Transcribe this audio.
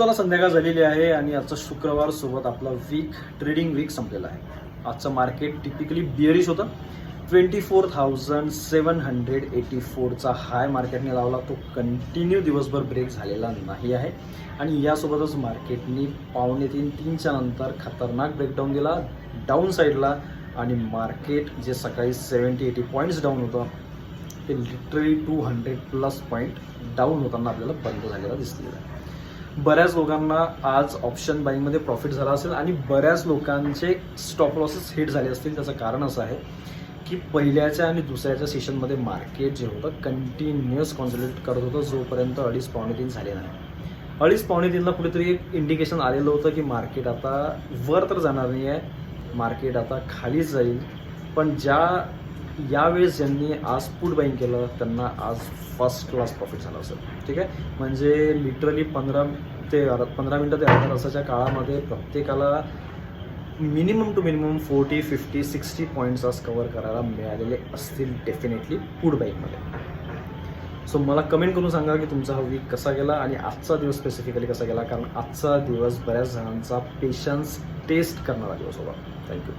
चला संध्याकाळ झालेली आहे आणि आजचा शुक्रवार सोबत आपला ट्रेडिंग वीक संपलेला आहे. आजचं मार्केट टिपिकली बिअरिश होतं. 24,784चा हाय मार्केटने लावला. तो कंटिन्यू दिवसभर ब्रेक झालेला नाही आहे आणि यासोबतच मार्केटने 2:30-3च्या नंतर खतरनाक ब्रेकडाऊन दिला डाऊन साईडला आणि मार्केट जे सकाळी 70-80 पॉईंट्स डाऊन होतं ते लिटरली 200+ पॉईंट डाऊन होताना आपल्याला बंद झालेला दिसलेला आहे. बऱ्याच लोकांना आज ऑप्शन बाईंगमध्ये प्रॉफिट झाला असेल आणि बऱ्याच लोकांचे स्टॉप लॉसेस हिट झाले असतील. त्याचं कारण असं आहे की पहिल्याच्या आणि दुसऱ्याच्या सेशनमध्ये मार्केट जे होतं कंटिन्युअस कॉन्सॉलिडेट करत होतं जोपर्यंत 2:30-2:45 झाले नाही. 2:30-2:45ला कुठेतरी एक इंडिकेशन आलेलं होतं की मार्केट आता वर तर जाणार नाही आहे, मार्केट आता खालीच जाईल. पण यावेळेस ज्यांनी आज पुट बाईंग केलं त्यांना आज फर्स्ट क्लास प्रॉफिट झाला असेल. ठीक आहे, म्हणजे लिटरली 15 मिनटं ते अर्ध्या तासाच्या काळामध्ये प्रत्येकाला मिनिमम टू मिनिमम 40, 50, 60 पॉईंट्स आज कवर करायला मिळालेले असतील डेफिनेटली पुट बाईंगमध्ये. सो मला कमेंट करून सांगा की तुमचा हा वीक कसा गेला आणि आजचा दिवस स्पेसिफिकली कसा गेला, कारण आजचा दिवस बऱ्याच जणांचा पेशन्स टेस्ट करणारा दिवस होता. थँक्यू.